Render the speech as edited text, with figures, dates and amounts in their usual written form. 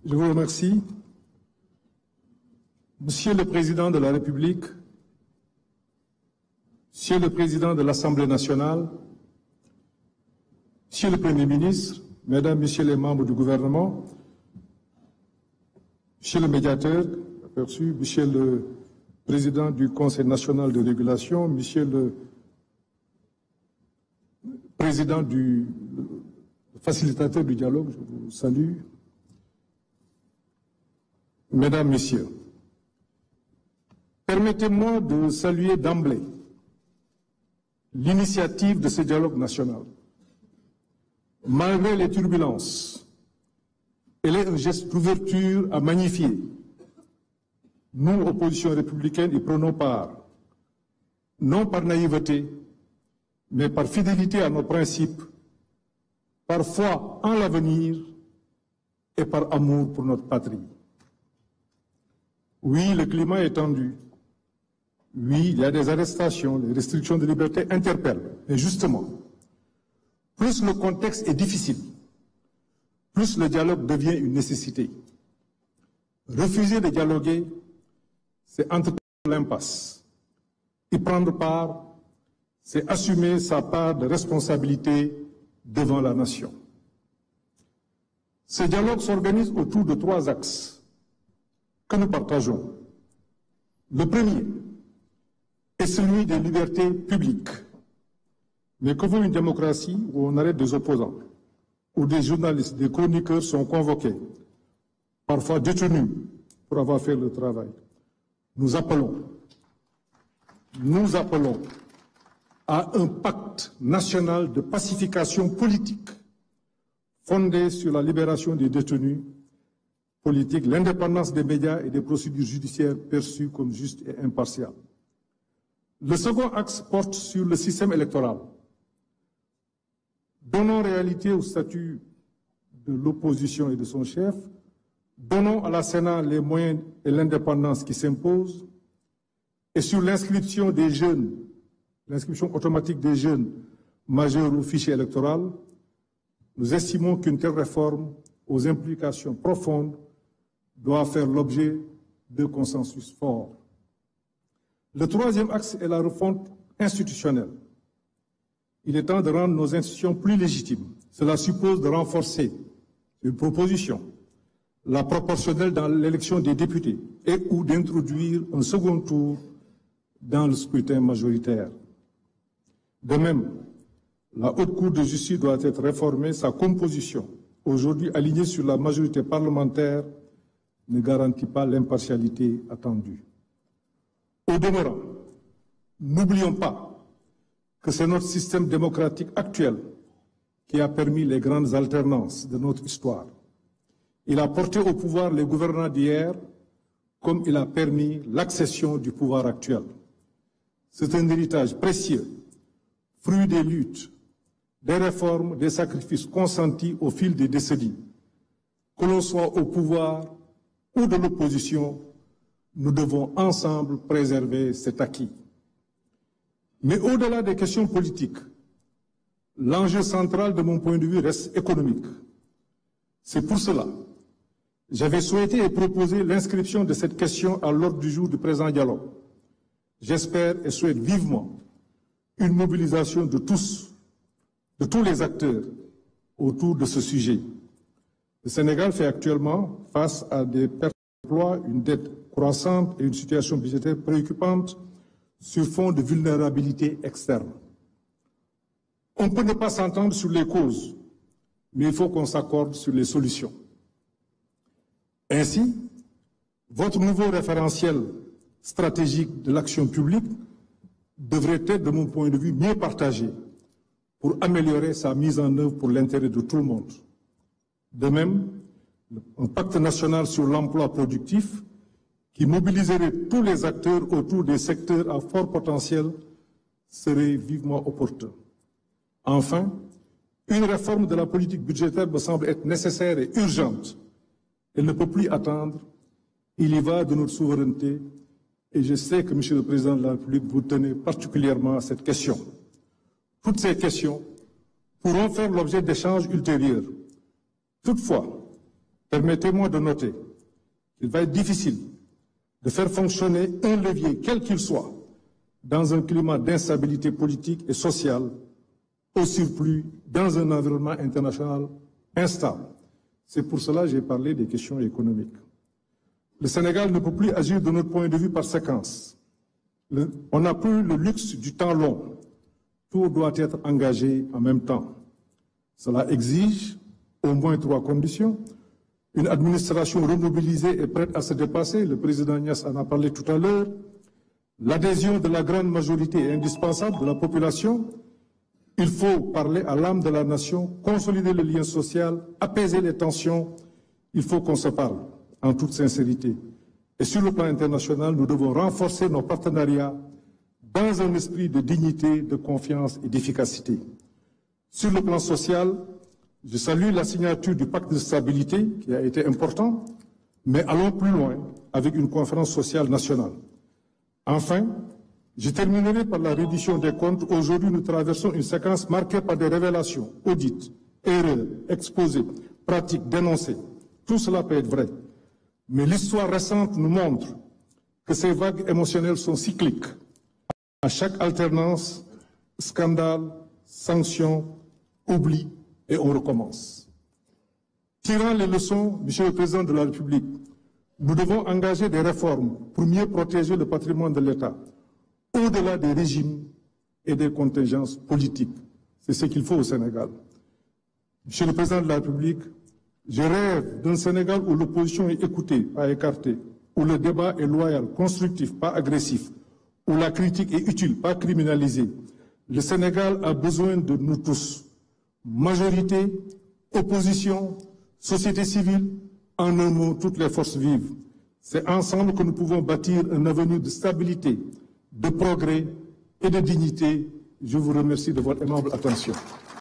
Je vous remercie. Monsieur le Président de la République, Monsieur le Président de l'Assemblée nationale, Monsieur le Premier ministre, Mesdames, Messieurs les membres du gouvernement, Monsieur le médiateur, aperçu, Monsieur le Président du Conseil national de régulation, Monsieur le Président du facilitateur du dialogue, je vous salue. Mesdames, Messieurs, permettez-moi de saluer d'emblée l'initiative de ce dialogue national. Malgré les turbulences, elle est un geste d'ouverture à magnifier. Nous, opposition républicaine, y prenons part, non par naïveté, mais par fidélité à nos principes, par foi en l'avenir et par amour pour notre patrie. Oui, le climat est tendu. Oui, il y a des arrestations, les restrictions de liberté interpellent. Mais justement, plus le contexte est difficile, plus le dialogue devient une nécessité. Refuser de dialoguer, c'est entretenir l'impasse. Y prendre part, c'est assumer sa part de responsabilité devant la nation. Ce dialogue s'organise autour de 3 axes que nous partageons. Le premier est celui des libertés publiques. Mais que vaut une démocratie où on arrête des opposants, où des journalistes, des chroniqueurs sont convoqués, parfois détenus pour avoir fait le travail? Nous appelons à un pacte national de pacification politique fondé sur la libération des détenus politiques, l'indépendance des médias et des procédures judiciaires perçues comme justes et impartiales. Le second axe porte sur le système électoral. Donnons réalité au statut de l'opposition et de son chef, donnons à la Sénat les moyens et l'indépendance qui s'imposent, et sur l'inscription des jeunes, l'inscription automatique des jeunes majeurs au fichier électoral, nous estimons qu'une telle réforme aux implications profondes doit faire l'objet de consensus forts. Le troisième axe est la refonte institutionnelle. Il est temps de rendre nos institutions plus légitimes. Cela suppose de renforcer une proposition, la proportionnelle dans l'élection des députés et ou d'introduire un second tour dans le scrutin majoritaire. De même, la Haute Cour de justice doit être réformée, sa composition, aujourd'hui alignée sur la majorité parlementaire, ne garantit pas l'impartialité attendue. Au demeurant, n'oublions pas que c'est notre système démocratique actuel qui a permis les grandes alternances de notre histoire. Il a porté au pouvoir les gouvernants d'hier comme il a permis l'accession du pouvoir actuel. C'est un héritage précieux, fruit des luttes, des réformes, des sacrifices consentis au fil des décennies. Que l'on soit au pouvoir ou de l'opposition, nous devons ensemble préserver cet acquis. Mais au-delà des questions politiques, l'enjeu central de mon point de vue reste économique. C'est pour cela que j'avais souhaité et proposé l'inscription de cette question à l'ordre du jour du présent dialogue. J'espère et souhaite vivement une mobilisation de tous les acteurs autour de ce sujet. Le Sénégal fait actuellement face à des pertes d'emploi, une dette croissante et une situation budgétaire préoccupante sur fond de vulnérabilité externe. On peut ne pas s'entendre sur les causes, mais il faut qu'on s'accorde sur les solutions. Ainsi, votre nouveau référentiel stratégique de l'action publique devrait être, de mon point de vue, mieux partagé pour améliorer sa mise en œuvre pour l'intérêt de tout le monde. De même, un pacte national sur l'emploi productif qui mobiliserait tous les acteurs autour des secteurs à fort potentiel serait vivement opportun. Enfin, une réforme de la politique budgétaire me semble être nécessaire et urgente. Elle ne peut plus attendre. Il y va de notre souveraineté et je sais que, Monsieur le Président de la République, vous tenez particulièrement à cette question. Toutes ces questions pourront faire l'objet d'échanges ultérieurs. Toutefois, permettez-moi de noter qu'il va être difficile de faire fonctionner un levier, quel qu'il soit, dans un climat d'instabilité politique et sociale, au surplus dans un environnement international instable. C'est pour cela que j'ai parlé des questions économiques. Le Sénégal ne peut plus agir de notre point de vue par séquence. On n'a plus le luxe du temps long. Tout doit être engagé en même temps. Cela exige au moins 3 conditions. Une administration remobilisée et prête à se dépasser, le président Niasse en a parlé tout à l'heure. L'adhésion de la grande majorité est indispensable de la population. Il faut parler à l'âme de la nation, consolider le lien social, apaiser les tensions. Il faut qu'on se parle en toute sincérité. Et sur le plan international, nous devons renforcer nos partenariats dans un esprit de dignité, de confiance et d'efficacité. Sur le plan social, je salue la signature du pacte de stabilité qui a été important, mais allons plus loin avec une conférence sociale nationale. Enfin, je terminerai par la reddition des comptes. Aujourd'hui, nous traversons une séquence marquée par des révélations, audits, erreurs, exposés, pratiques, dénoncées. Tout cela peut être vrai. Mais l'histoire récente nous montre que ces vagues émotionnelles sont cycliques. À chaque alternance, scandale, sanctions, oubli, et on recommence. Tirant les leçons, Monsieur le Président de la République, nous devons engager des réformes pour mieux protéger le patrimoine de l'État, au-delà des régimes et des contingences politiques. C'est ce qu'il faut au Sénégal. Monsieur le Président de la République, je rêve d'un Sénégal où l'opposition est écoutée, pas écartée, où le débat est loyal, constructif, pas agressif, où la critique est utile, pas criminalisée. Le Sénégal a besoin de nous tous. Majorité, opposition, société civile, en un mot, toutes les forces vives. C'est ensemble que nous pouvons bâtir un avenir de stabilité, de progrès et de dignité. Je vous remercie de votre aimable attention.